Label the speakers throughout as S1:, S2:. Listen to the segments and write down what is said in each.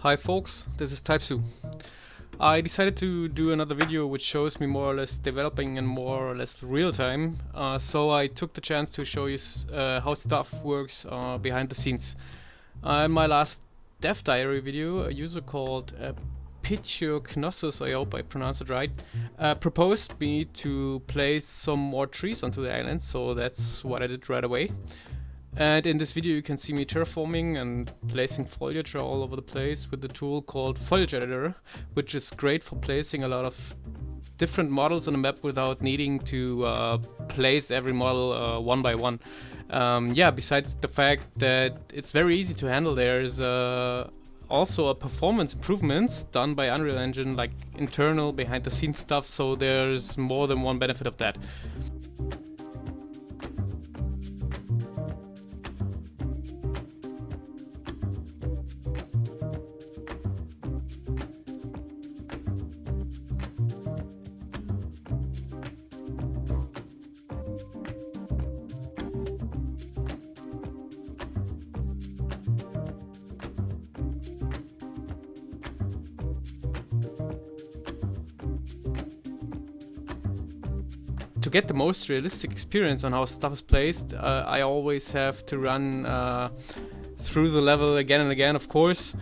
S1: Hi folks, this is GiantsUE. I decided to do another video which shows me more or less developing in more or less real time, so I took the chance to show you how stuff works behind the scenes. In my last dev diary video, a user called Knossos, I hope I pronounced it right, proposed me to place some more trees onto the island, so that's what I did right away. And in this video you can see me terraforming and placing foliage all over the place with the tool called Foliage Editor, which is great for placing a lot of different models on a map without needing to place every model one by one. Yeah, besides the fact that it's very easy to handle, there's also a performance improvements done by Unreal Engine, like internal behind the scenes stuff, so there's more than one benefit of that. To get the most realistic experience on how stuff is placed, I always have to run through the level again and again, of course,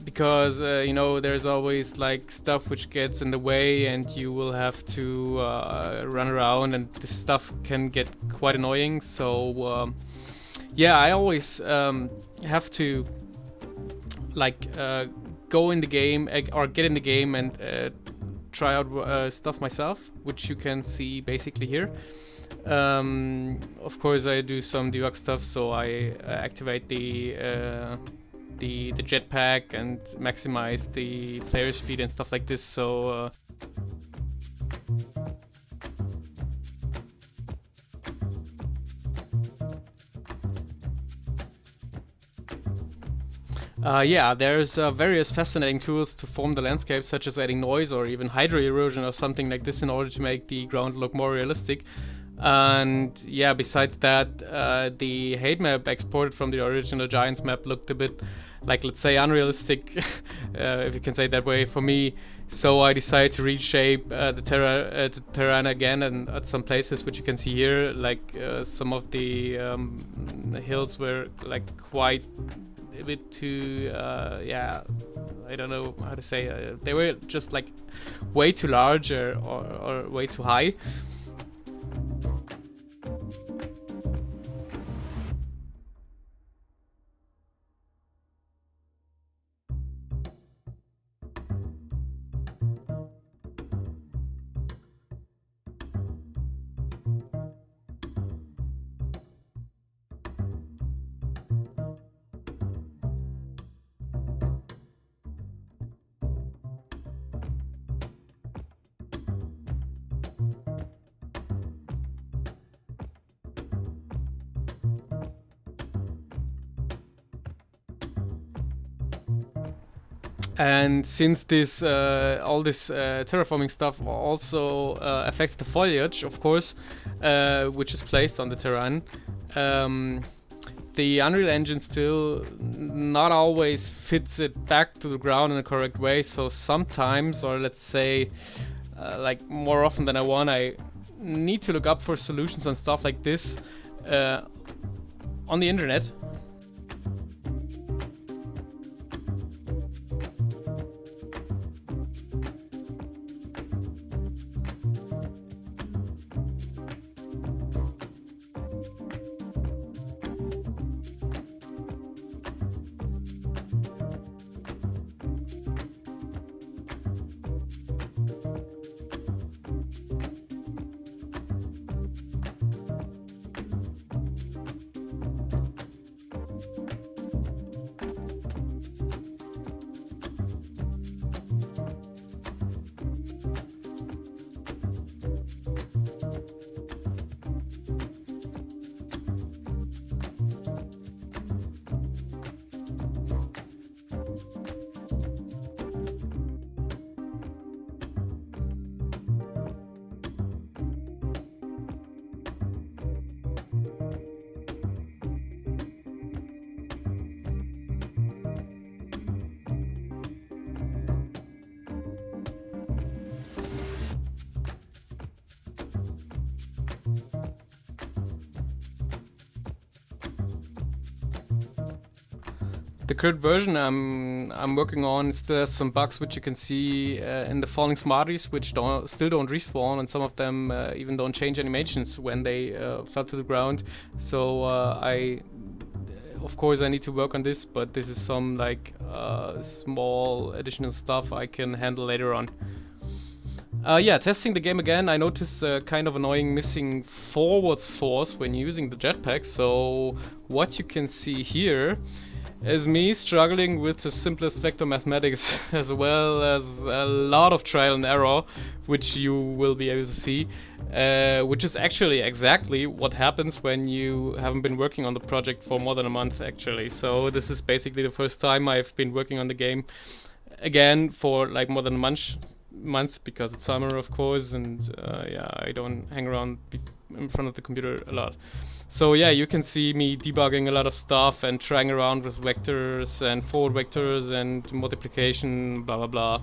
S1: because you know, there's always like stuff which gets in the way and you will have to run around, and this stuff can get quite annoying. So yeah, I always have to like go in the game or get in the game and try out stuff myself, which you can see basically here. Of course, I do some debug stuff, so I activate the jetpack and maximize the player speed and stuff like this. So yeah, there's various fascinating tools to form the landscape, such as adding noise or even hydro erosion or something like this in order to make the ground look more realistic. And yeah, besides that, the hate map exported from the original Giants map looked a bit like, let's say, unrealistic, if you can say it that way, for me. So I decided to reshape the terrain again, and at some places which you can see here, like some of the hills were like quite a bit too, yeah, I don't know how to say, they were just like way too large or way too high. And since this all this terraforming stuff also affects the foliage, of course, which is placed on the terrain, the Unreal Engine still not always fits it back to the ground in the correct way. So sometimes, or let's say like more often than I want, I need to look up for solutions on stuff like this on the internet. The current version I'm working on still has some bugs which you can see in the falling Smarties, which still don't respawn, and some of them even don't change animations when they fell to the ground. So of course I need to work on this, but this is some like small additional stuff I can handle later on. Yeah, testing the game again, I noticed kind of annoying missing forwards force when using the jetpack. So what you can see here is me struggling with the simplest vector mathematics as well as a lot of trial and error, which you will be able to see, which is actually exactly what happens when you haven't been working on the project for more than a month actually. So this is basically the first time I've been working on the game again for like more than a month because it's summer of course, and yeah, I don't hang around in front of the computer a lot. So yeah, you can see me debugging a lot of stuff and trying around with vectors and forward vectors and multiplication, blah blah blah.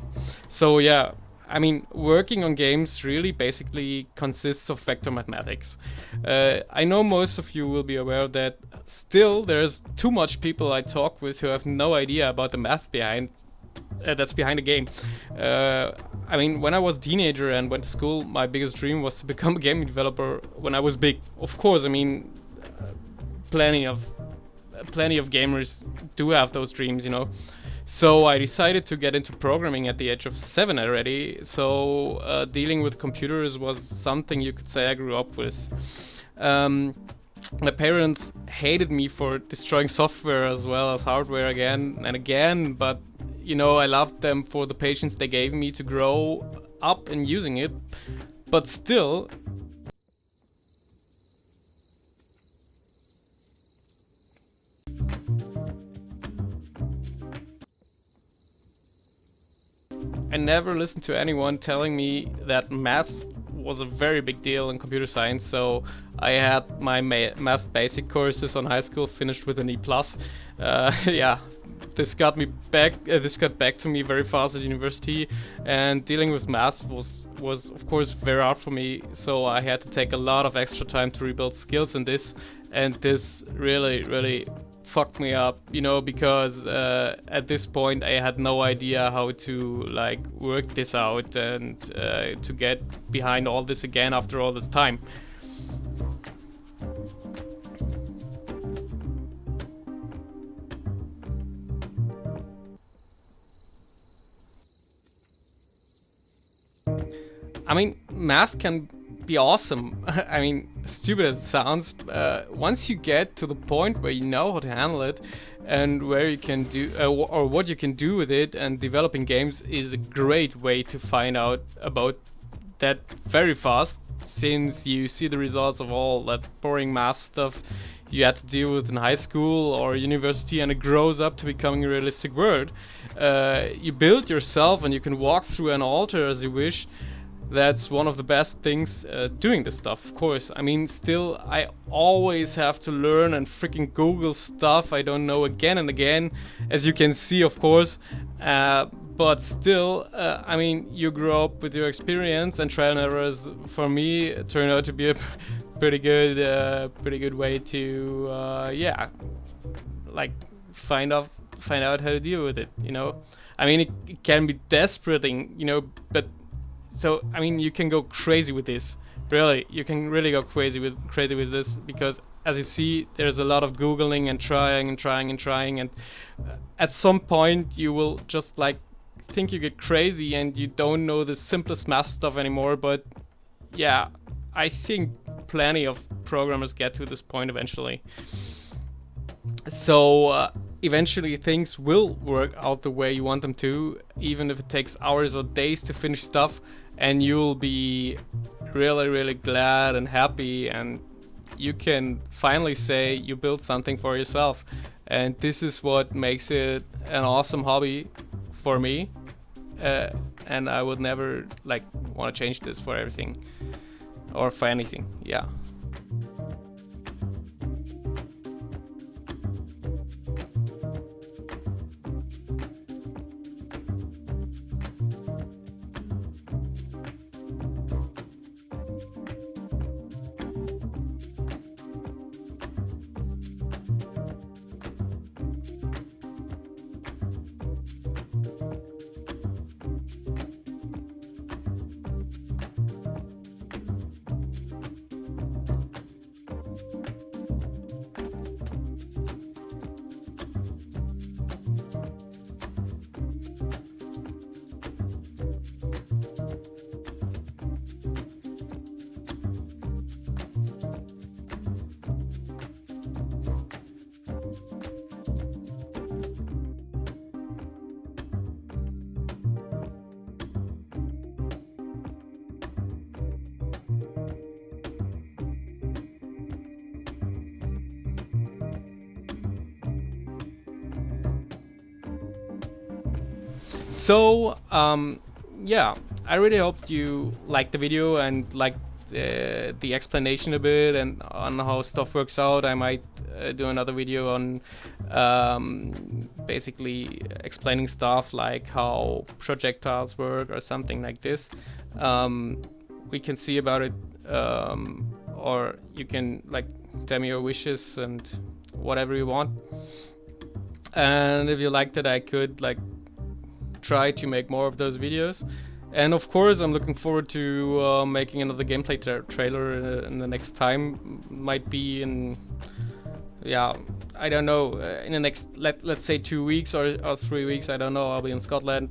S1: So yeah, I mean, working on games really basically consists of vector mathematics. I know most of you will be aware that still there's too much people I talk with who have no idea about the math behind that's behind the game. I mean, when I was a teenager and went to school, my biggest dream was to become a gaming developer when I was big. Of course, I mean, plenty of gamers do have those dreams, you know. So I decided to get into programming at the age of 7 already. So dealing with computers was something you could say I grew up with. My parents hated me for destroying software as well as hardware again and again, but you know, I loved them for the patience they gave me to grow up in using it. But still, I never listened to anyone telling me that math was a very big deal in computer science. So I had my math basic courses on high school finished with an E+. Yeah. This got back to me very fast at university, and dealing with math was of course very hard for me, so I had to take a lot of extra time to rebuild skills in this, and this really fucked me up, you know, because at this point I had no idea how to like work this out and to get behind all this again after all this time. I mean, math can be awesome. I mean, stupid as it sounds, once you get to the point where you know how to handle it and where you can do or what you can do with it, and developing games is a great way to find out about that very fast, since you see the results of all that boring math stuff you had to deal with in high school or university, and it grows up to becoming a realistic world. You build yourself and you can walk through an altar as you wish. That's one of the best things doing this stuff, of course. I mean, still, I always have to learn and freaking Google stuff I don't know again and again, as you can see, of course. But still, I mean, you grow up with your experience, and trial and errors for me turned out to be a pretty good way to, yeah, like find out how to deal with it. You know, I mean, it can be despeраting, you know, but. So, I mean, you can go crazy with this. Really, you can really go crazy with this, because as you see, there's a lot of Googling and trying, and at some point you will just like think you get crazy and you don't know the simplest math stuff anymore. But yeah, I think plenty of programmers get to this point eventually. So eventually things will work out the way you want them to, even if it takes hours or days to finish stuff, and you'll be really glad and happy, and you can finally say you built something for yourself. And this is what makes it an awesome hobby for me, and I would never like want to change this for everything or for anything. Yeah. So yeah, I really hope you liked the video and liked the explanation a bit and on how stuff works out. I might do another video on basically explaining stuff like how projectiles work or something like this. We can see about it, or you can like tell me your wishes and whatever you want. And if you liked it, I could like try to make more of those videos. And of course, I'm looking forward to making another gameplay trailer in the next time. Might be in, yeah, I don't know, in the next let's say 2 weeks or 3 weeks. I don't know. I'll be in Scotland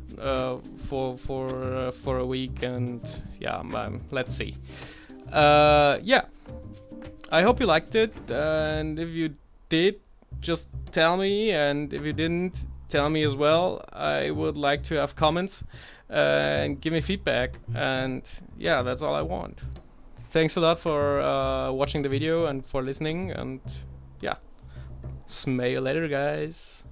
S1: for a week, and yeah, let's see. Yeah, I hope you liked it, and if you did, just tell me, and if you didn't, tell me as well. I would like to have comments and give me feedback, and yeah, that's all I want. Thanks a lot for watching the video and for listening, and yeah, smell you later, guys.